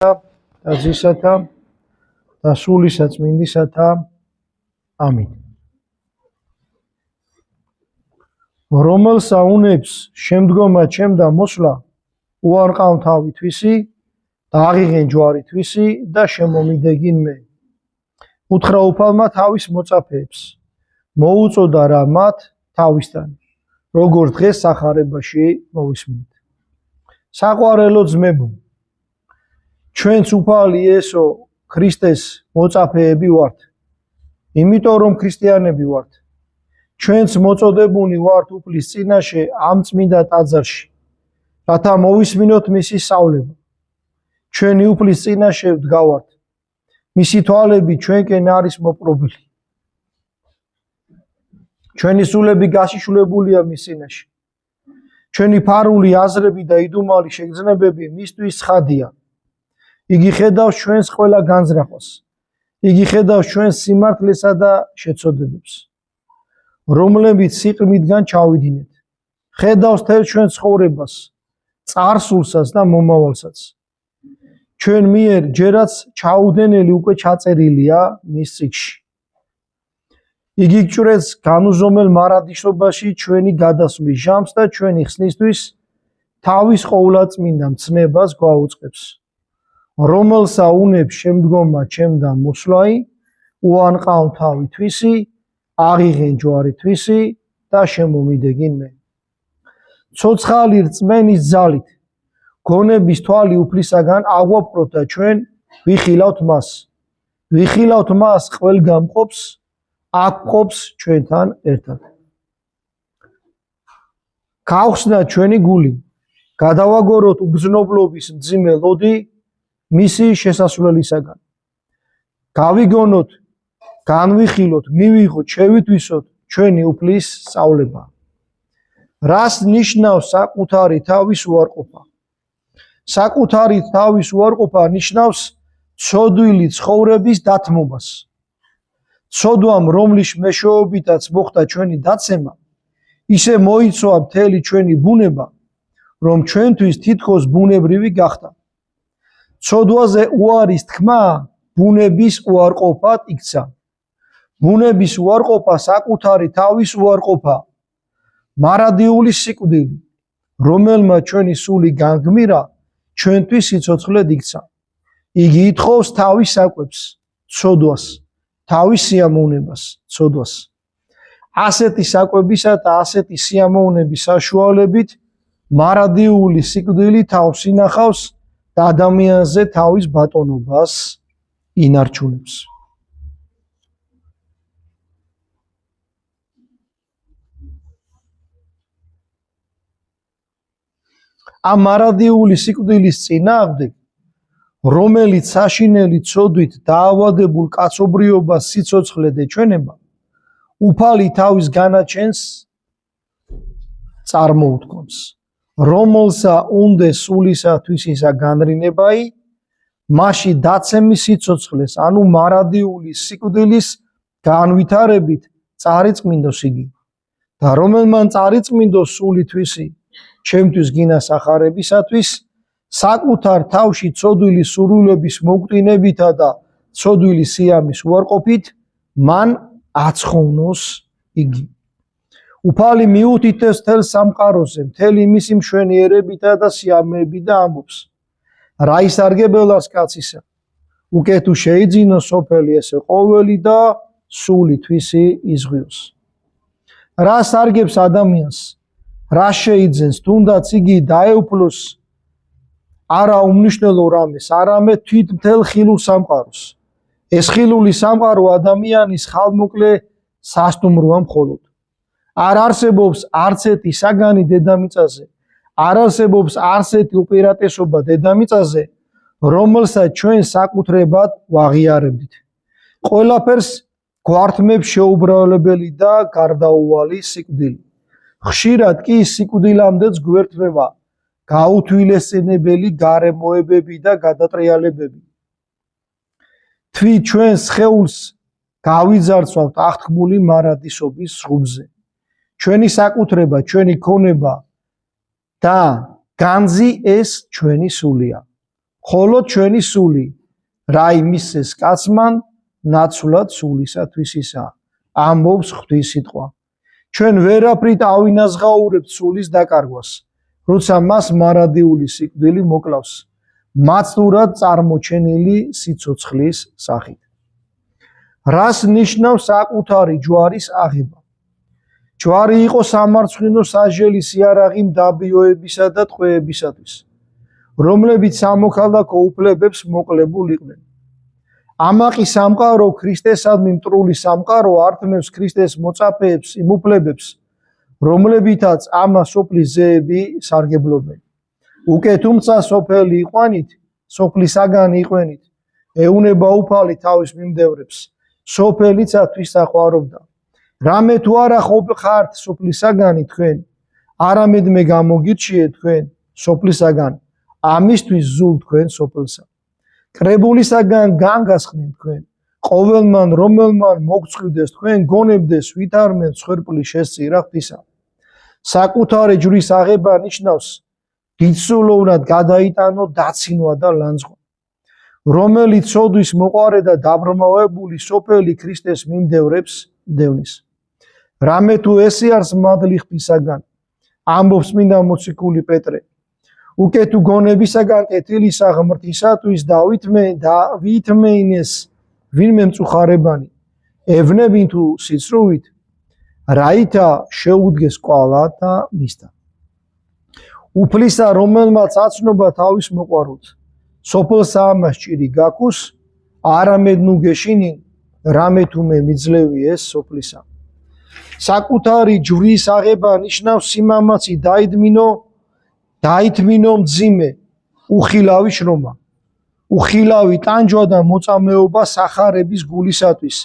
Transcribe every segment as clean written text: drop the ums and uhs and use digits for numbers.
და ზისათა და სულისა წმინდისათა ამინ. რომელსა უნებს შემდგომა ჩემდა მოსვლა უარყავ თავი თვისი და აღიღენ ჯვარი თვისი და შემომიდეგინ მე. უთხრა უფალმა თავის მოწაფეებს, მოუწოდა რა მათ თავისთან, როგორც დღეს სახარებაში მოვისმინეთ. საყვარელო ძმებო, ჩვენც უფალი იესო ქრისტეს მოწაფეები ვართ, იმიტომ რომ ქრისტიანები ვართ. ჩვენც მოწოდებული ვართ უფლის წინაშე ამ წმინდა ტაძარში, რათა მოვისმინოთ მისი სწავლება. ჩვენი უფლის წინაშე ვდგავართ, მისი თვალები ჩვენკენ არის მოპყრობილი. ჩვენი სულები გაშიშვლებულია მის წინაშე. ჩვენი ფარული აზრები და იდუმალი შეგრძნებები მისთვის ცხადია. იგი ხედავს ჩვენს ყველა განზრახვას. იგი ხედავს ჩვენს სიმართლესა და შეცოდებებს, რომლებიც სიყრმიდან ჩავიდინეთ. ხედავს თელ ჩვენ ცხოვრებას, წარსულსაც და მომავალსაც. ჩვენ მიერ ჯერაც ჩაუდენელი უკვე ჩაწერილია მის წიგნში. იგი გჭირს განუზომელ მარადიშობაში ჩვენი გადასვლის ჟამს და ჩვენი ხსნისთვის თავის ყოვლადწმინდა მცნებას გვაუწყებს. რომელსა უნებს შემდგომა ჩემდა მოსვლაი, უანყავ თავი თვისი, აღიღენ ჯვარი თვისი და შემომიდეგინ მე. ცოცხალი რწმენის ძალით, გონების თვალი უფლისაგან აღვაფროთ და ჩვენ ვიხილავთ მას. ვიხილავთ მას ყველგან მყოფს, აქ მყოფს ჩვენთან ერთად. გავხსნა ჩვენი გული, გადავაგოროთ უგზნობლობის მძიმე ლოდი მისი შესასვლელისაგან. გავიგონოთ, განვიხილოთ, მივიღოთ, შევიტვისოთ ჩვენი უფლის სწავლება. რას ნიშნავს საკუთარი თავის უარყოფა? საკუთარი თავის უარყოფა ნიშნავს ცოდვილი ცხოვრების დათმობას. ცოდვამ, რომლის მეშვეობითაც მოხდა ჩვენი დაცემა, ისე მოიცვა მთელი ჩვენი ბუნება, რომ ჩვენთვის თითქოს ბუნებრივი გახდა. ცოდვაზე უარის თქმა ბუნების უარყოფად იქცა. ბუნების უარყოფა საკუთარი თავის უარყოფა, მარადიული სიკვდილი, რომელმა ჩვენი სული განგმირა, ჩვენთვის სიცოცხლედ იქცა. იგი ითხოვს თავის საკვებს, ცოდვას, თავის სიამოვნებას, ცოდვას. ასეთი საკვებისა და ასეთი სიამოვნების საშუალებით მარადიული სიკვდილი თავს ინახავს და ადამიანზე თავის ბატონობას ინარჩუნებს. ამ მარადიული სიკვდილის წინააღმდეგ, რომელიც საშინელი ცოდვით დაავადებულ კაცობრიობას სიცოცხლედ ეჩვენება, უფალი თავის განაჩენს წარმოუთქვამს. რომელსა უნდეს სულისა თვისისა განრინებაი, მასში დაცემის სიცოცხლეს, ანუ მარადიული სიკვდილის განვითარებით წარიწმინდოს იგი. და რომელმან წარიწმინდოს სული თვისი, ჩემთვის გინა სახარებისათვის, საკუთარ თავში ცოდვილი სურვილების მოგტინებითა და ცოდვილი სიამის უარყოფით, მან აცხოვნოს იგი. უფალი მიუთითებს მთელ სამყაროზე, მთელი მისი მშვენიერებითა და სიამეებით და ამბობს: რა ისარგებელას კაცისა, უკეთ თუ შეიძინოს სოფელი ესე ყოველი და სული თვისი იზღვიოს. რა სარგებს ადამიანს, რა შეიძენს, თუნდაც იგი დაეუფლოს არა უმნიშვნელო რამეს, არამედ თვით მთელ ხილულ სამყაროს. ეს ხილული სამყარო ადამიანის ხალმოკლე სასტუმროა მხოლოდ. არ არსებობს არც ერთი საგანი დედამიწაზე, არ არსებობს არც ერთი უპირატესობა დედამიწაზე, რომელსაც ჩვენ საკუთრებად ვაღიარებდით. ყველაფერს გვართმევს შეუბრალებელი და გარდაუვალი სიკვდილი. ხშირად კი სიკვდილამდეც გვერთმევა გაუთვილესწინებელი გარემოებები და გადატრიალებები. თვით ჩვენ სხეულს გავიძარცვავთ აღთქმული მარადისობის ზღუდზე. ჩვენი საკუთრება, ჩვენი ქონება და განძი ეს ჩვენი სულია. ხოლო ჩვენი სული რა იმისეს კაცმან ნაცვლად სულისათვის ისა ამბობს ღვთის სიტყვა ჩვენ ვერაფრით ავინაზღაურებთ სულის დაკარგვას როცა მას მარადიული სიკვდილი მოკლავს მაცნურად წარმოჩენილი სიცოცხლის სახით რას ნიშნავს საკუთარი ჯვარის აღება ჯვარი იყო სამარცხვინო სასჯელი სიარაღი მდაბიოებისა და ტყვეებისათვის რომლებიც სამოქალაქო უფლებებს მოკლებულ იყვნენ ამაყი სამყარო ქრისტესადმი მტრული სამყარო ართმევს ქრისტეს მოწაფეებს იმ უფლებებს რომლებითაც ამა სოფლის ზეები სარგებლობენ უკვე თუმცა სოფელი იყვანით სოფლისაგანი იყვენით ეუნება უფალი თავის მიმდევრებს სოფელიცათვის საყვარობდა რამე თუ არა ხართ სოფლისაგანი თქვენ არამედ მე გამოგირჩიეთ თქვენ სოფლისაგან ამისთვის ზულ თქვენ სოფელსა კრებულისაგან განგასხნით თქვენ ყოველმან რომელმან მოგწყვიტეს თქვენ გონებდეს ვითარმენ სხერპლის შესწირა ღვთისა საკუთარი ჯვრის აღება ნიშნავს დიდსულოვნად გადაიტანო დაცინვა და ლანძღვა რომელიც სოდვის მოყარე და დაბრმავებული სოფელი ქრისტეს მიმდევრებს დევნის რამე თუ ესიარს მადლი ღვთისაგან ამბობს წმინდა მოციქული პეტრე უკვე თუ გონებისაგან კეთილისა ღმრთისათვის ვითმეინეს ვინმე მწუხარებანი ევნებინ თუ სიცრუვით რაითა შეუდგეს კვალათა მისთა უფლისა რომელმაც აცნობა თავის მოყვარულს სოფელსა ამას ჭირი გაქუს არამედ ნუ გეშინინ რამე თუ მე მიძლევი ეს სოფლისა საკუთარი ჯვრის აღება ნიშნავს სიმამაცი დაითმინო მძიმე უხილავი შრომა უხილავი ტანჯვა და მოწამეობა სახარების გულისათვის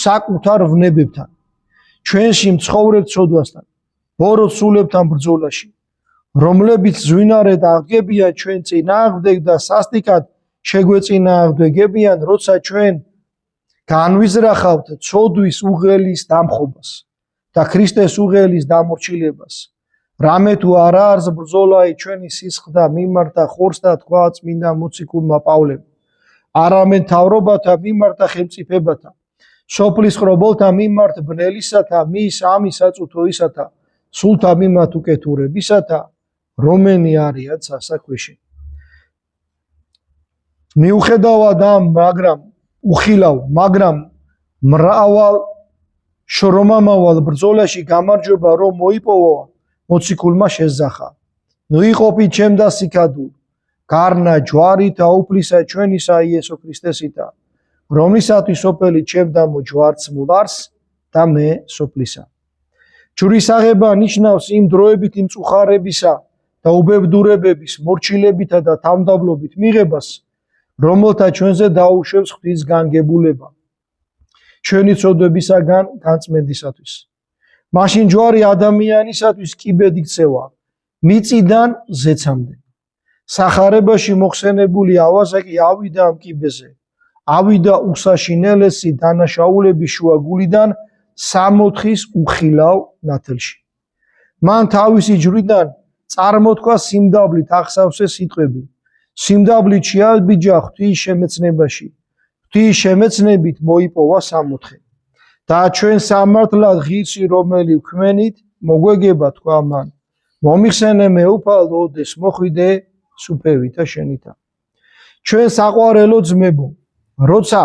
საკუთარ ვნებებთან ჩვენში მცხოვრებ ცოდვასთან ბოროტ სულებთან ბრძოლაში რომლებიც ზვინარედ აღდგებიან ჩვენ წინააღმდეგ და სასტიკად შეგვეწინააღმდეგებიან როცა ჩვენ განვიზრახავთ ცოდვის უღელის დამხობას და ქრისტეს უღელის დამორჩილებას რამე თუ არა არს ბრძოლაი ჩვენი სისხლთა მიმართ და ხორცს და თქვა წმინდა მოციქულმა პავლემ არამედ მთავრობათა მიმართ და ხელმწიფებათა სოფლის ყრობელთა მიმართ ბნელისათა მის ამის აწუთოისათა სულთა მიმართ უკეთურებისათა რომენი არიან სასაქვეში მიუხედავად ამ მაგრამ მრავალ შრომამავალ ბრძოლაში გამარჯვება რომ მოიპოვა მოციქულმა შეძახა ნუ იყოფი ჩემ და სიქადულ გარნა ჯვარითა უფლისა ჩვენისა იესო ქრისტესითა რომლისათვის სოფელი ჩემ და მოჯვარც მულარს და მე სოფლისა ჯვრის აღება ნიშნავს იმ დროებითი მწუხარებისა და უბებდურებების მორჩილებითა და თავმდაბლობით მიღებას რომელთა ჩვენზე დაუშვებს ღვთის განგებულება ჩვენი ცოდვებისაგან განწმენდისათვის მაშინ ჯვარი ადამიანისათვის კიბედ იქცევა მიწიდან ზეცამდე სახარებაში მოხსენებული ავაზაკი ავიდა ამ კიბეზე ავიდა უსაშინელესი დანაშაულების შუა გულიდან 60 უხილავ ნათელში მან თავისი ჯვრიდან წარმოთქვა სიმდაბლით ახსავსე სიტყვები სიმდაბლით შეაბიჯა ღვთის შემეცნებაში ღვთის შემეცნებით მოიპოვა 60 და ჩვენ სამართლად ღირსი რომელი ვქმენით მოგვეგება თქვა მან მომიხსენე მე უფალო ოდეს მოხვიდე სუფევითა შენითა ჩვენ საყვარელო ძმებო როცა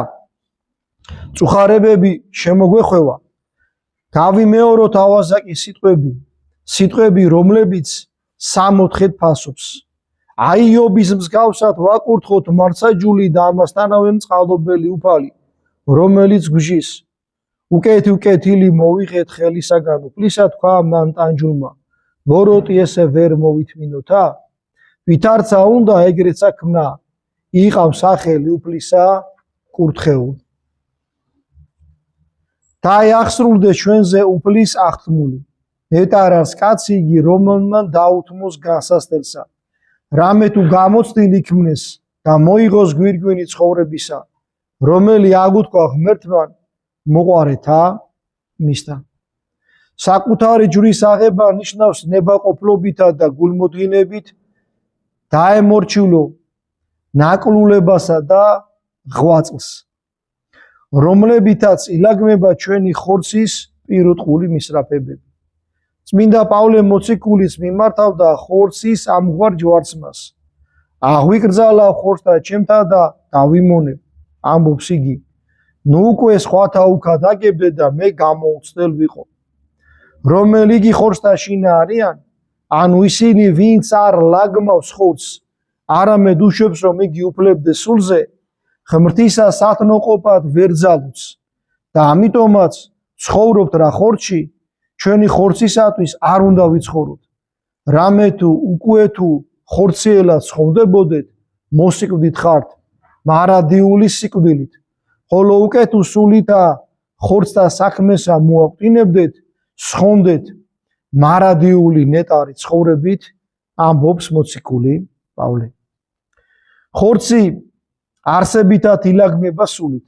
წუხარებები შემოგვეხვევა გავიმეოროთ ავაზაკის სიტყვები რომლებიც 60-ით ფასობს აიობის მსგავსად ვაკურთხოთ მარცაჯული და ამასთანავე მწყალობელი უფალი რომელიც გვჟის უკეთ-უკეთილი მოვიღეთ ხელისაგან უფლისა თქვა მან ტანჯულმა ბოროტი ესე ვერ მოვითმინოთა ვითარცა უნდა ეგრეცა ქმნა იყავ სახელი უფლისა კურთხეულ დაიახსრულდეს ჩვენზე უფლის აღთქმული ნეტარას კაცი იგი რომელმან დაუთმოს განსასწელსა რამე თუ გამოცდილ იქმნეს და მოიღოს გვირგვინი ცხოვრებისა რომელი აგუთქვა ღმერთმან მოყარეთა მისთა საკუთარი ჯვრის აღება ნიშნავს ნებაყოფლობითა და გულმოდგინებით დაემორჩილო ნაკლულებასა და ღვაწლს, რომლებითაც ილაგმება ჩვენი ხორცის პირუტყული მისწრაფებები. წმინდა პავლე მოციქულის მიმართავდა ხორცის ამგვარ ჯვარცმას. აღვიკრძალა ხორცთა ჩემთა და დავიმონებ, ამბობს იგი. ნუ უკვე სხვათა უკად აგებდე და მე გამოუცდელ ვიყო. რომელი იგი ხორცთა შინა არიან, ანუ ისინი ვინც არ ლაგმავს ხორცს, არამედ უშვებს რომ იგი უფლებდეს სულზე, ღმრთისა სათნოყოფად ვერ ძალუց და ამიტომაც ცხოვრობთ რა ხორცში, ჩვენი ხორცისათვის არ უნდა ვიცხოვროთ. რამე თუ უკვე თუ ხორციელად ცხოვრდებოდეთ, მოსიკვდით ხართ მარადიული სიკვდილით, ხოლო უკვე თუ სულითა ხორცთა საქმესა მოაკვდინებდეთ, სხონდეთ მარადიული ნეტარი ცხოვრებით, ამბობს მოციქული პავლე. ხორცი არსებითად ილაგმება სულით,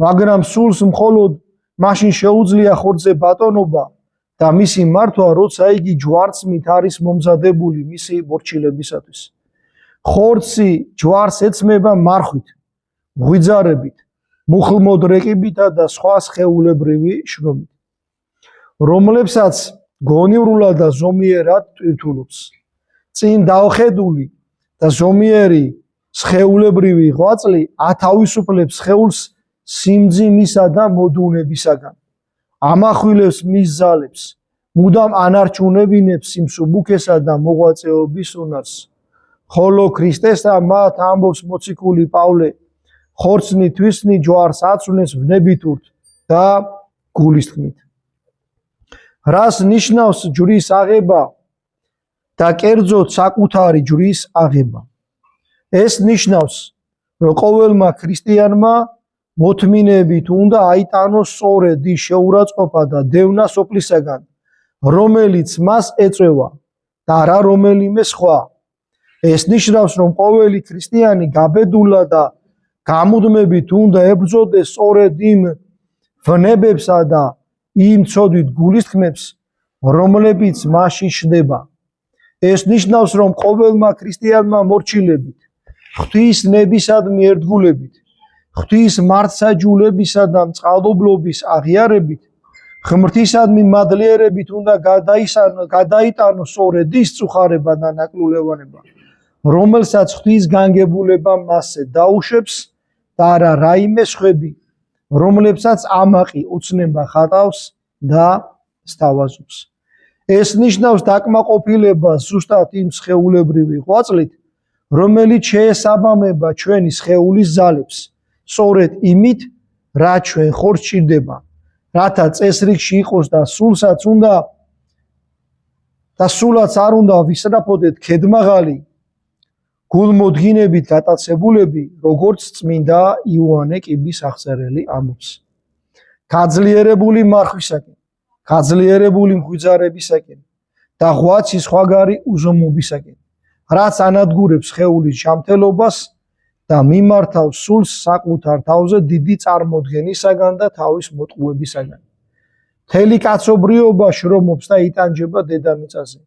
მაგრამ სულს მხოლოდ მაშინ შეუძლია ხორცზე ბატონობა და მისი მართვა, როცა იგი ჯვარცმით არის მომზადებული მისი მორჩილებისათვის. ხორცი ჯვარს ეცმება მარხვით, ღვიძარებით, მუხლმოდრეკებითა და სხვა სხეულებრივი შრომით, რომლებსაც გონივრულად და ზომიერად ტვირთულობს. წინ დაუხედული და ზომიერი სხეულებრივი ღვაწლი ათავისუფლებს სხეულს სიმძიმისა და მოდუნებისაგან, ამახვილებს მის ძალებს, მუდამ ანარჩუნებინებს სიმსუბუქესა და მოღვაწეობის უნარს. ხოლო ქრისტესა მათ ამბობს მოციქული პავლე, ხორცნი თვისნი ჯვარს აცვნეს ვნებითურთ და გულისთქმით. რას ნიშნავს ჯვრის აღება და კერძოდ საკუთარი ჯვრის აღება? ეს ნიშნავს, რომ ყოველმა ქრისტიანმა მოთმინებით უნდა აიტანოს სწორედ ის შეურაცხყოფა და დევნა სოფლისაგან, რომელიც მას ეწევა და არა რომელიმე სხვა. ეს ნიშნავს, რომ ყოველი ქრისტიანი გაბედულად და გამუდმებით უნდა ებრძოდეს სწორედ იმ ვნებებსა და იმ ცოდვით გულისთქმებს, რომლებიც მასში შდება. ეს ნიშნავს, რომ ყოველმა ქრისტიანმა მორჩილებით, ღვთის ნებისადმი ერთგულებით, ღვთის მართსაჯულებისა და წყალობლობის აღიარებით, ღმრთისადმი მადლიერებით უნდა გადაიტანოს სწორედ ის წუხარება და ნაკლულევანება, რომელსაც ღვთის განგებულება მასზე დაუშვებს და არა რაიმე სხვები, რომლებსაც ამაყი ოცნება ხატავს და სთავაზობს. ეს ნიშნავს დაკმაყოფილებას ზუსტად იმ სხეულებრივი ღვაწლით, რომელიც შეესაბამება ჩვენი სხეულის ძალებს, სწორედ იმით, რაც ჩვენ ხორცს სჭირდება, რათა წესრიგში იყოს და სულაც არ უნდა ვისწრაფოდეთ ქედმაღალი, გულმოდგინებით გატაცებულები, როგორც წმინდა იოანე კიბის აღწერელი ამბობს. გაძლიერებული მარხვისაკენ, გაძლიერებული მღვიძარებისაკენ და ღვაწის სხვაგარი უზომობისაკენ, რაც ანადგურებს სხეულის ჯანმრთელობას და მიმართავს სულს საკუთარ თავზე დიდი წარმოდგენისაგან და თავის მოტყუებისაგან. მთელი კაცობრიობა შრომობს და იტანჯება დედამიწაზე,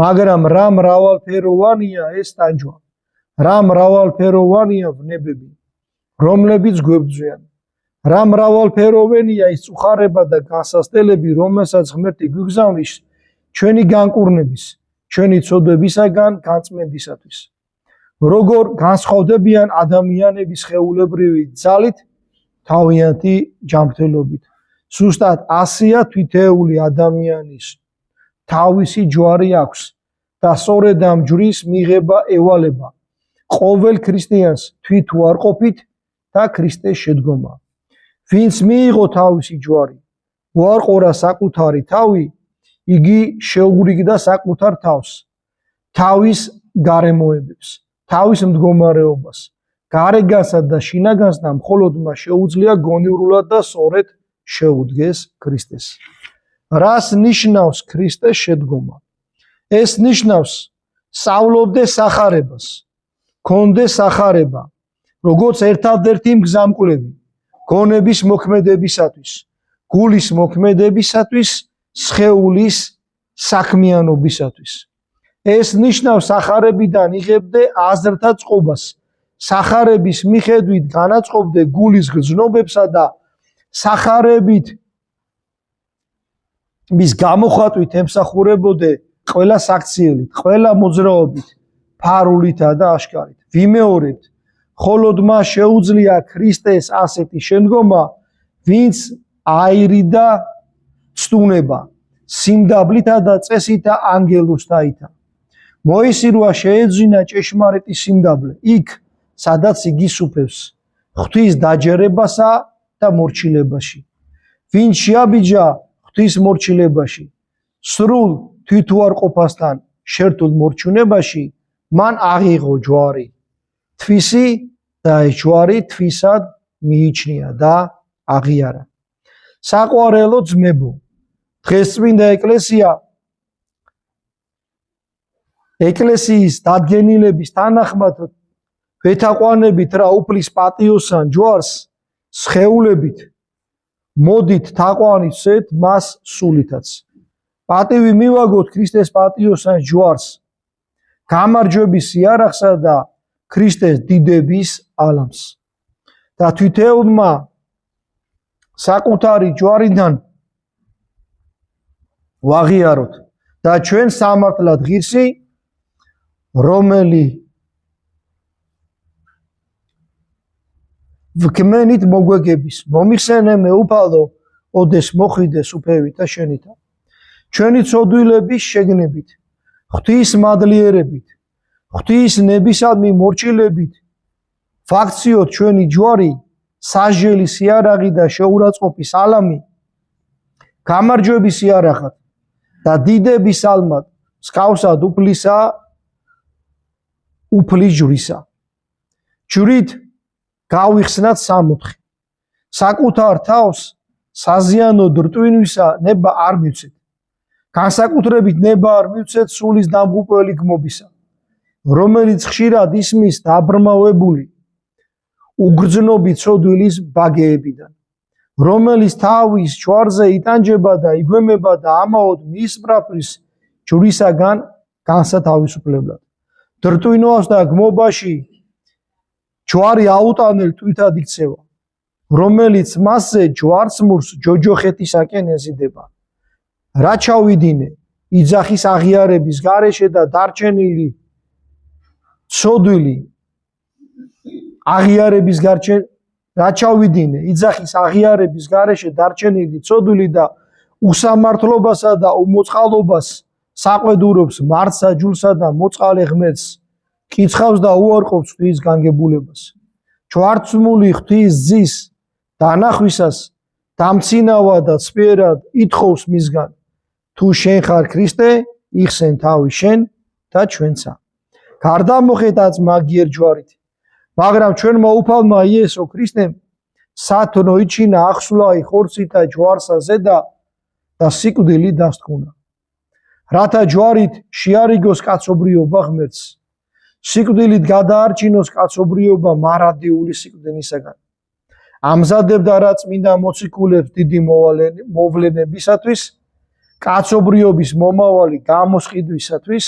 მაგრამ რა მრავალფეროვანია ეს ტანჯვა, რა მრავალფეროვანია ვნებები, რომლებიც გვებრძვიან, რა მრავალფეროვანია ის წუხარება და განსასწრებელი, რომელსაც ღმერთი გვიგზავნის ჩვენი განკურნების, ჩვენი ცოდვებისაგან განწმენდისათვის. როგორ განსხვავდებიან ადამიანების სხეულებრივი ძალით თავიანთი ჯანმრთელობით. ზუსტად ასეა თვითეული ადამიანის თავისი ჯვარი აქვს და სწორედ ამ ჯვრის მიღება ევალება ყოველ ქრისტიანს თვით უარყოფით და ქრისტეს შედგომა. ვინც მიიღო თავისი ჯვარი, უარყურა საკუთარი თავი, იგი შეურიგდა საკუთარ თავს, თავის გარემოებებს, თავის მდგომარეობას, გარეგანსა და შინაგანს და მხოლოდ მას შეუძლია გონივრულად და სწორედ შეუდგეს ქრისტეს. რას ნიშნავს ქრისტეს შედგომა? ეს ნიშნავს სწავლობდეს სახარებას, გქონდეს სახარება, როგორც ერთადერთი მგზამკვლევი გონების მოქმედებისათვის, გულის მოქმედებისათვის, სხეულის საქმიანობისათვის. ეს ნიშნავს სახარებიდან იღებდე აზრთა წყობას, სახარების მიხედვით განაწყობდე გულის გრძნობებსა და სახარებით მის გამოხატვით ემსახურებოდე ყველა საქციელით, ყველა მოძრაობით, ფარულითა და აშკარით. ვიმეორებთ, მხოლოდ მას შეუძლია ქრისტეს ასეთი შემდგომა, ვინც აირიდა ცდუნება, სიმდაბლითა და წესითა ანგელოზთაითა. მოისირვა შეეძინა ჭეშმარიტი სიმდაბლე, იქ, სადაც იგი სუფევს, ღვთის დაჯერებასა და მორჩილებაში. ვინც შეაბიჯა ღვთის მორჩილებაში, სრულ თვითუარყოფასთან შერთულ მორჩუნებაში, მან აღიღო ჯვარი. თვისი და ეს ჯვარი თვისად მიიჩნია და აღიარა. საყვარელო ძმებო, დღეს წმინდა ეკლესიის დადგენილების თანახმად ვეთაყვანებით რა უფლის პატიოსან ჯვარს სხეულებით, მოდით თაყვანისეთ მას სულითაც. პატივი მივაგოთ ქრისტეს პატიოსან ჯვარს, გამარჯვების იარაღსა და ქრისტეს დიდების ალამს. და თვითეულმა საკუთარი ჯვარიდან ვაღიაროთ და ჩვენ სამართლად ღირსი, რომელი ვქმენით მოგვეგების, მომიხსენე მეუფალო, ოდეს მოხვიდეს უფევით და შენითა. ჩვენი ცოდვილების შეგნებით, ღვთის მადლიერებით, ღვთის ნებისადმი მორჩილებით, ვაქციოთ ჩვენი ჯვარი, სასჯელის იარაღი და შეურაცხყოფის ალამი, გამარჯვების იარაღად და დიდების ალმად, მსგავსად უფლის ჯვრისა. ჯვრით გავიხსნათ სამოთხე. საკუთარ თავს საზიანოდ რტვინვისა ნება არ მივცეთ. განსაკუთრებით ნება არ მივცეთ სულის დამღუპველი გმობისა, რომელიც ხშირად ისმის დაბრმავებული უგრძნობი ცოდვილის ბაგეებიდან, რომელიც თავის ჯვარზე იტანჯება და იგვემება და ამაოდ მისპრაფრის ჯვრისაგან განსათავისუფლებლად. დრტვინვას და გმობაში ჯვარი აუტანელ თვითად იქცევა, რომელიც მასზე ჯვარცმურს ჯოჯოხეთისაკენ ეზიდება. რა ჩავიდინე იძახის აღიარების გარეშე და დარჩენილი ცოდვილი აღიარების გარჩე რა ჩავიდინე იძახის აღიარების გარეშე დარჩენილი ცოდვილი და უსამართლობასა და უმოწყალობას საყვედურობს მარცხა ჯულსა და მოწყალე ღმერთს, კიცხავს და უარყოფს ღვთის განგებულებას. ჯვარცმული ღვთის ძის დანახვისას დამცინავა და ცფერად ითხოვს მისგან, თუ შენ ხარ ქრისტე, იხსენ თავი შენ და ჩვენცა. გარდამოხეთაც მაგიერ ჯვარით, მაგრამ ჩვენმა უფალმა იესო ქრისტემ სათნო იჩინა ახსვლაი ხორცითა ჯვარსა ზედა და სიკვდილი დასტყუნა. რათა ჯვარით შეარიგოს კაცობრიობა ღმერთს, სიკვდილით გადაარჩინოს კაცობრიობა მარადიული სიკვდენისაგან. ამზადებდა რა წმინდა მოციქულებს დიდი მოვლენებისათვის, კაცობრიობის მომავალი გამოსყიდვისათვის,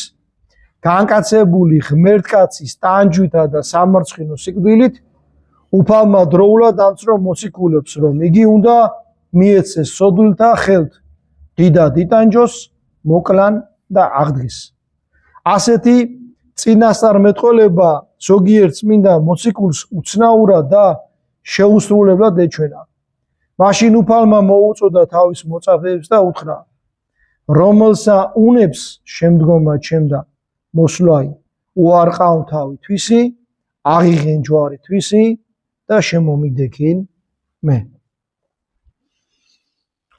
განკაცებული ღმერთკაცის ტანჯვითა და სამარცხინო სიკვდილით, უფალმა დროულად ამცნო მოციქულებს, რომ იგი უნდა მიეცეს სოდვილთა ხელთ, დიდად იტანჯოს, მოკლან და აღდგეს. ასეთი წინასწარმეტყველება ზოგიერთ წმინდა მოციქულს უცნაურად და შეუსრულებლად ეჩვენა. მაშინ უფალმა მოუწოდა თავის მოწაფეებს და უთხრა, რომელსა უნებს შემდგომა ჩემდა მოსვლაი, უარყავ თავი თვისი, აღიღენ ჯვარი თვისი და შემომიდექინ მე.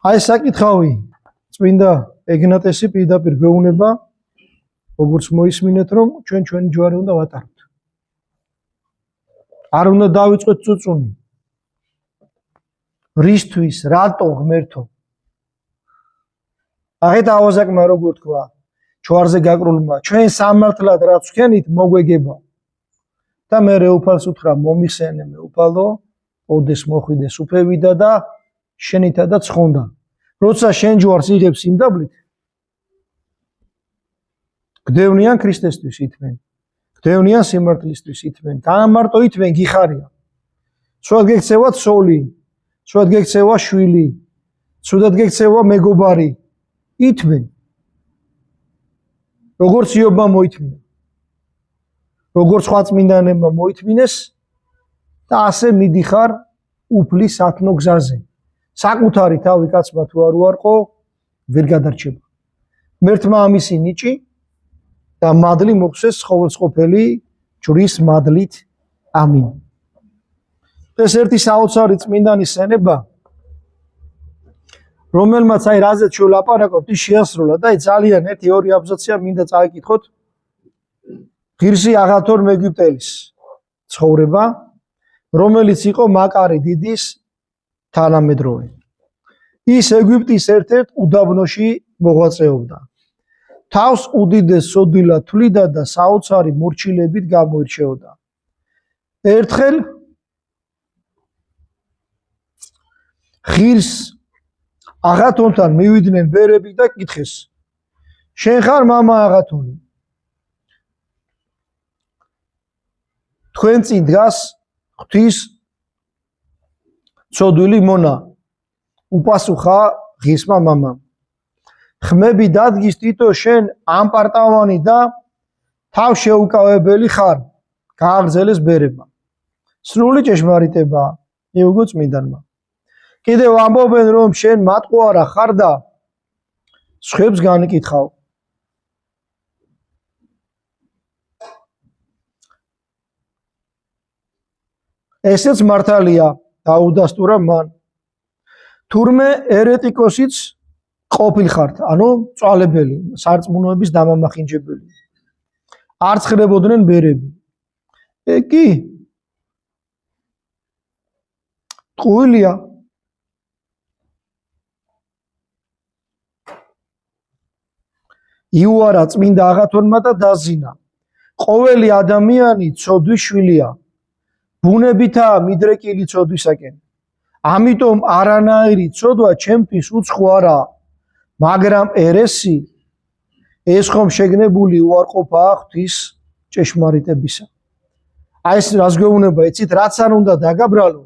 აი საკითხავი წმინდა ეგნატესი პირდაპირ გვეუბნება, როგორც მოისმინეთ, რომ ჩვენი ჯვარი უნდა ვატაროთ. არ უნდა დავიწყოთ წუწუნი. რისთვის, რატო ღმერთო? აღეთ ავაზაკმა როგორ თქვა ჯვარზე გაკრულმა, ჩვენ სამართლად რაც ვქენით მოგვეგება. და მე უფალს უთხრა, მომიხსენე მეუფალო, ოდეს მოხვიდეს უფევიდა და შენითა და ცხონდა. როცა შენ ჯვარს იღებს სიმდაბლით, გდევნიან ქრისტესთვის ითმენ. დევნიან სიმართლისთვის ითმენ, გამარტო ითმენ გიხარია. სულად გექცევა ცოლი, სულად გექცევა შვილი, სულად გექცევა მეგობარი, ითმენ. როგორც იობმა მოითმინა. როგორც სხვა წმინდანებმა მოითმინეს და ასე მიდიხარ უფლის სათნო გზაზე. საკუთარი თავი კაცმა თუ არ უარყო, ვერ გადარჩება. ღმერთმა ამისი ნიჭი და მადლი მოგვცეს ყოველწყოფელი ჯვრის მადლით. ამინ. ეს ერთი საოცარი წმინდანის სენება, რომელმაც აი რაზეც შევლაპარაკობთ, ის შეასრულა და აი ძალიან ერთი-ორი აბზაცია მინდა წაიკითხოთ. ღირსი აღათორ მეგვიპტელის ცხოვრება, რომელიც იყო მაკარი დიდის თანამედროვე. ის ეგვიპტის ერთ-ერთ უდაბნოში მოღვაწეობდა. თავს უდიდეს სოდვილად თვლიდა და საოცარი მორჩილებით გამოირჩეოდა. ერთხელ ღირს აღათონთან მივიდნენ ბერები და კითხეს: შენ ხარ მამა აღათონი? თქვენ წინ დგას ღვთის ცოდვილი მონა. უპასუხა ღირსმა მამამ: ხმები დადგის თითო შენ ამპარტავანი და თავშეუკავებელი ხარ. გააგრძელეს ბერებმა. სრული ჭეშმარიტებაა, მიუგო წმინდანმა. კიდევ ამბობენ, რომ შენ მატყუარა ხარ და სხვებს განიკითხავ. ესეც მართალია, დაუდასტურა მან. თურმე ერეტიკოსიც ყოფილხართ, ანუ წვალებელი, სარწმუნოების დამამახინჯებელი. არ ცხრებოდნენ ბერები. კი ტყუილია. იუარა წმინდა აღათონმა და დაზინა. ყოველი ადამიანი ცოდვის შვილია. ბუნებითაა მიდრეკილი ცოდვისაკენ. ამიტომ არანაირი ცოდვა ჩემთვის უცხო არაა, მაგრამ ერესი ეს ხომ შეგნებული უარყოფაა ღვთის ჭეშმარიტებისა. აი ეს რას გვეუბნება, იცით, რაც არ უნდა დაგაბრალო,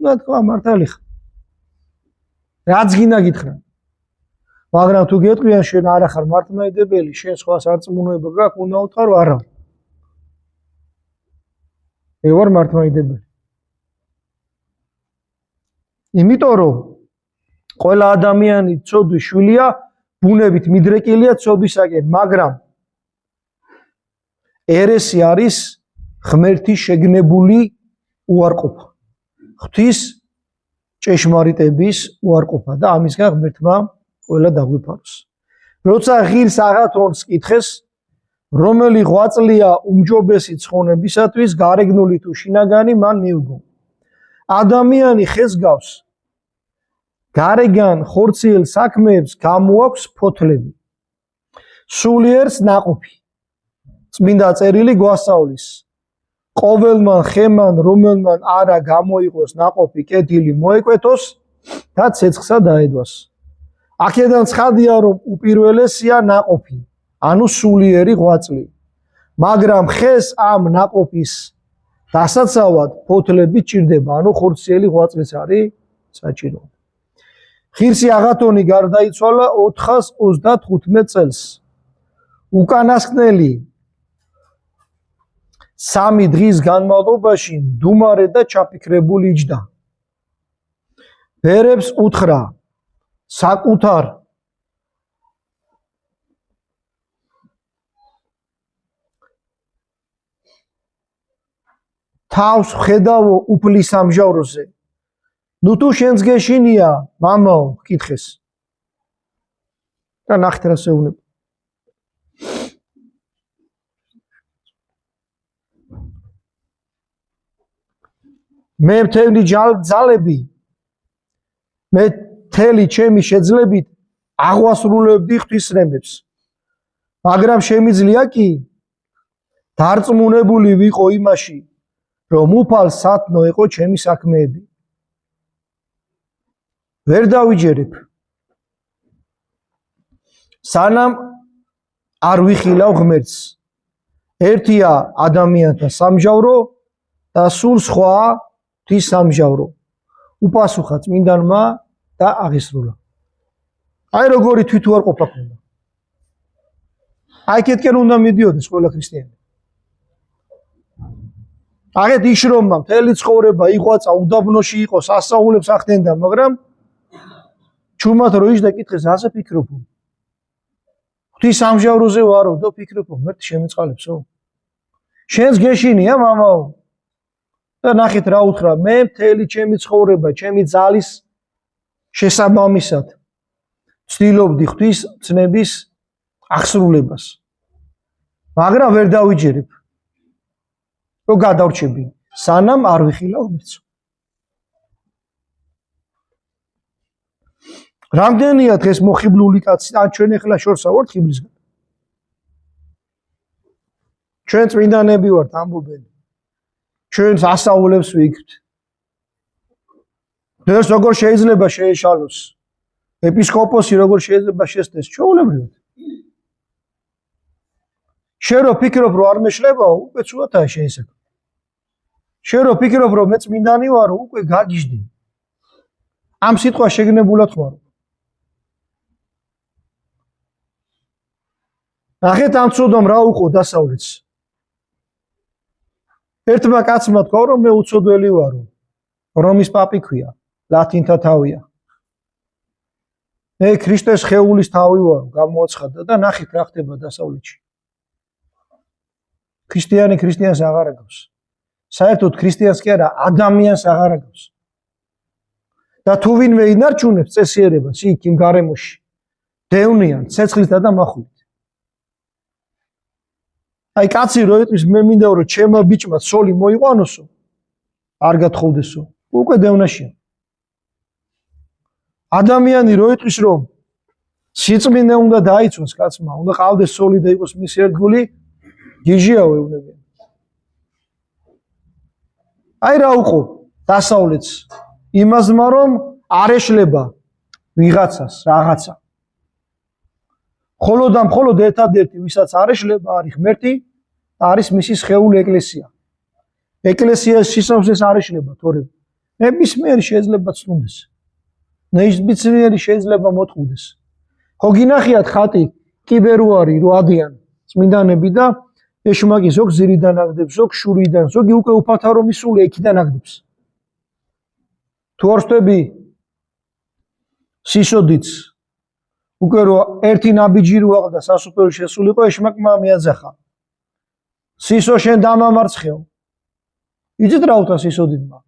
უნდა თქვა მართალი ხარ. რაც გინდა გითხრა. მაგრამ თუ გეტყვიან შენ არ ახარ მართლმადიდებელი, შენ სხვა სარწმუნოება გაქვს, უნდა უთხრა არა. მე ვარ მართლმადიდებელი. იმიტომ რომ ყველა ადამიანი ცოდვის შვილია, ბუნებით მიდრეკილია ცოდვისაკენ, მაგრამ ერესი არის ღმერთის შეგნებული უარყოფა. ღვთის ჭეშმარიტების უარყოფა და ამისგან ღმერთმა ყველა დაგვიფაროს. როცა ღირს აღათონს კითხეს, რომელი ღვაწლია უმჯობესი ცხონებისათვის, გარეგნული თუ შინაგანი, მან მიუგო. ადამიანი ხეს გავს. გარეგან ხორციელ საქმეებს გამოაქვს ფოთლები. სულიერს ნაყოფი. წმინდა წერილი გვასწავლის. ყოველმან ხემან, რომელმან არა გამოიყოს ნაყოფი, კეთილი მოეკვეთოს და ცეცხლსა დაედვას. აქედან ცხადია, რომ უპირველესია ნაყოფი, ანუ სულიერი ღვაწლი. მაგრამ ხეს ამ ნაყოფის დასაცავად ფოთლები ჭირდება, ანუ ხორციელი ღვაწლიც არის საჭირო. ღირსი აღათონი გარდაიცვალა 435 წელს. უკანასკნელი 3 დღის განმავლობაში მდუმარე და ჩაფიქრებული იჯდა. ბერებს უთხრა საკუთარ თავს ხედავო უფლის ამჟავროზე. ნუ თუ შენს გეშინია, მამაო, კითხეს. და ნახეთ რა შეუნება. მე მთელი ძალები, მე მთელი ჩემი შეძლებით აღვასრულებდი ღვთისრემებს. მაგრამ შემიძლია კი დარწმუნებული ვიყო იმაში, რომ უფალ სათნო იყო ჩემი საქმეები. ვერ დავიჯერებ. სანამ არ ვიხილავ ღმერთს. ერთია ადამიანთა სამჟავრო და სულ სხვა ღვთის სამჟავრო. უპასუხა წმინდანმა და აღესრულა. აი როგორი თვითუარყოფა ქონდა. აი კეთკენ უნდა მიდიოდეს ყველა ქრისტიანი. აგეთ იშრომა მთელი ცხოვრება იყვაცა, უდაბნოში იყო, სასწაულებს ახდენდა, მაგრამ ჩუმად რო იჯდა კითხეს, ასე ფიქრობ. ღვთის სამჟავროზე ვარო და ფიქრობ, მერტ შემეწყალებსო. შენს გეშინია, მამაო. და ნახეთ რა უთხრა, მე მთელი ჩემი ცხოვრება, ჩემი ძალის შესაბამისად ვცდილობდი ღვთის ცნების აღსრულებას. მაგრამ ვერ დავიჯერებ. რომ გადავრჩები, სანამ არ ვიხილა ღმერთს. რამდენია დღეს მოხიბლული კაცი, ან ჩვენ ახლა შორსა ვართ ხიბლისგან. ჩვენ წმინდანები ვართ ამბობენ. ჩვენს ასაულებს ვიგებთ. დღეს როგორ შეიძლება შეეშალოს? ეპისკოპოსი როგორ შეიძლება შესწეს? ჩვეულებრივად. შენ რო ფიქრობ რომ არ მეშლებაო, უკვე ცუდაა შეისაკ. შენ რო ფიქრობ რომ მე წმინდანი ვარო, უკვე გაგიჟდი. ამ სიტყვა შეგნებულად ხმარო. ნახეთ ამ ცოდვამ რა უყო დასავლეთს. ერთმა კაცმა თქვა რომ მე უცოდველი ვარო. რომის პაპი ქვია, ლათინთა თავია. მე ქრისტეს ხეულის თავი ვარო, გამოაცხადა და ნახეთ რა ხდება დასავლეთში. ქრისტიანი ქრისტიანს აღარ აგავს. საერთოდ ქრისტიანს კი არა, ადამიანს აღარ აგავს. და თუ ვინმე ინარჩუნებს წესიერებას იქ იმ გარემოში, დევნიან ცეცხლითა და מחულით. აი კაცი რო იტყვის მე მინდა რომ ჩემო ბიჭმა ცოლი მოიყვანოსო, არ გათხოვდესო, უკვე დევნაშია. ადამიანი რო იტყვის რომ სიწმინდე უნდა დაიცვას კაცმა, უნდა ყავდეს ცოლი და იყოს მისი ერთგული, გიჟია ვეუბნებიან. აი რა უყო დასავლეთს იმასმა რომ არ ეშლება ვიღაცას რაღაცა. მხოლოდ და მხოლოდ ერთადერთი ვისაც არ ეშლება არის ღმერთი და არის მისი სხეული ეკლესია. ეკლესიას სისავსეს არ ეშლება თორემ ნებისმიერი შეიძლება ცნუდეს. ნებისმიერი შეიძლება მოტყუდეს. ხო გინახიათ ხატი კიბერუარი რო ადიან წმინდანები და ეშმაკი ზოგ ზირიდან აგდებს, ზოგ შურიდან, ზოგი უკვე უფალთა რომ ისული ექიდან აგდებს. თუ არ ვსწრები სისოდიც უკვე რო ერთი ნაბიჯი რო აღდა სასუპერო შესულიყო ეშმაკმა მიაძახა. სისო შენ დამამარცხეო. იცით რა უთხრა სისოდიდმა?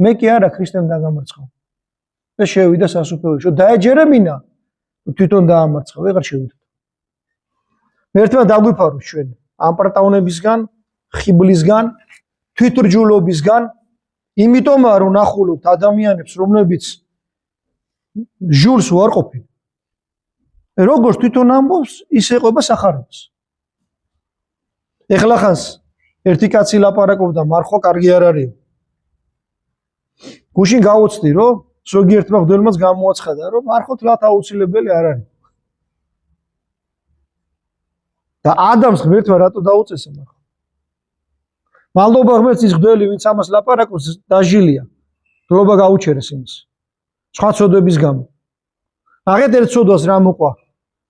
მე კი არა ქრისტემ დაგამარცხა. და შევიდა სასუპეოში. დაეჯერებინა თვითონ დაამარცხა, ვეღარ შევიდა. ერთმა დაგვიფაროს ჩვენ ამ პარტაუნებისგან, ხიბლისგან, თვითრჯულობისგან, იმიტომაა რომ ნახულობთ ადამიანებს, რომლებიც ჟულს უარყოფენ. როგორც თვითონ ამბობს, ის ეყვება სახარებას. ეხლა ხანს ერთი კაცი ლაპარაკობდა, მარხვა კარგი არ არის. გუშინ გავუცდი, რომ ზოგიერთმა მღვდელმაც გამოაცხადა, რომ მარხოთ ლათ აუცილებელი არ არის. და ადამიანს ღმერთმა რატო დაუწესა მარხვა? მადლობა ღმერთს ის მღვდელი, ვინც ამას ლაპარაკობს, დაჟილია. მადლობა გაუჩერეს იმას. სხვა ცოდვების გამო. აღეთ ერთ ცოდვას რა მოყვა,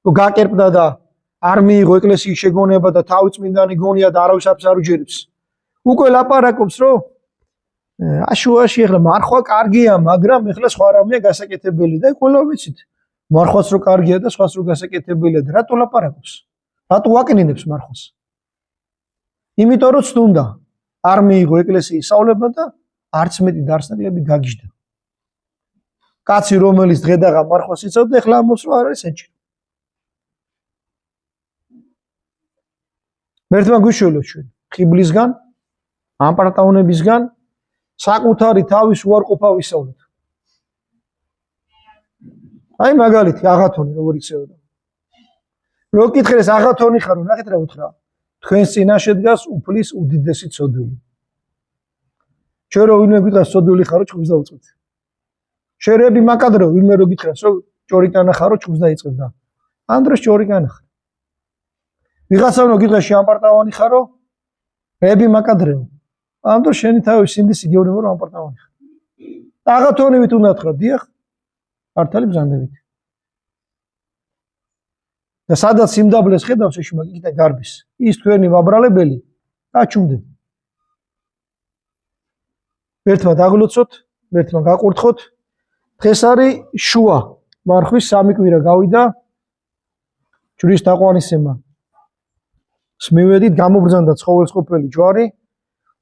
რომ გაკერპდა და არ მიიღო ეკლესიის შეგონება და თავი წმინდანი გონია და არავისაფერს არ უჯერებს. უკვე ლაპარაკობს, რომ აშუაში ახლა მარხვა კარგია, მაგრამ ახლა სხვა რამეა გასაკეთებელი და ყველა ვიცით. მარხვაც რო კარგია და სხვას რო გასაკეთებელია და რატო ლაპარაკობს? რატო ვაკნინებს მარხვას? იმიტომ რომ ცდუნდა არ მიიღო ეკლესიის სწავლება და არც მეტი დარსნაკლები გაგიჟდა. კაცი რომელიც დღედაღა მარხვას იცავდა, ახლა ამბობს რომ არ არის საჭირო. მერთმა გვიშველოთ ჩვენ ხიბლისგან, ამ პარტაუნებისგან საკუთარი თავის უარყოფა ვისწავლოთ. აი მაგალითი აღათონი როგორ იცეოდა. რო კითხეს აღათონი ხარო, ნახეთ რა უთხრა. თქვენს წინაშე დგას უფლის უდიდესი ცოდვილი. ჩვენ რო ვინმე გითხრას ცოდვილი ხარო, ჩხუბს დაუწყეთ. შერები მაკადრო ვინმე რო გითხრას რომ ჭორიკანა ხარო, ჩხუბს დაიწყებ და ამ დროს ჭორიკანა ხარ. ვიღაცამ რო გითხრას შეამპარტავანი ხარო, რები მაკადრეო. ამიტომ შენი თავი სინდის იგევნებო რომ აპარტამენტი. აღათონივით უნდა თხრა, დიახ. მართალი ბრძანდებით. და სადაც სიმდაბლეს ხედავს ეშმაკი იქიდან გარბის. ის თქვენი მაბრალებელი გაჩუმდეთ. ერთმა დაგლოცოთ, ერთმა გაყურთხოთ. დღეს არის შუა, მარხვის 3 კვირა გავიდა ჯვრის დაყვანისემა. მივედით გამობრძანდა ცხოველსყოფელი ჯვარი,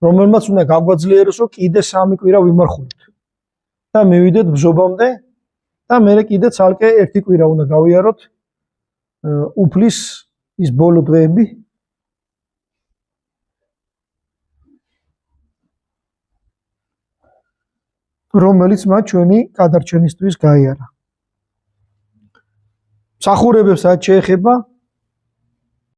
რომელმაც უნდა გაგვაძლიეროსო კიდე 3 კვირა ვიმარხულოთ. და მივიდეთ ბზობამდე და მე კიდე ცალკე 1 კვირა უნდა გავიაროთ უფლის ის ბოლო დღეები. რომელიც მათ ჩვენი გადარჩენისთვის გაიარა. მსახურებებს რაც შეეხება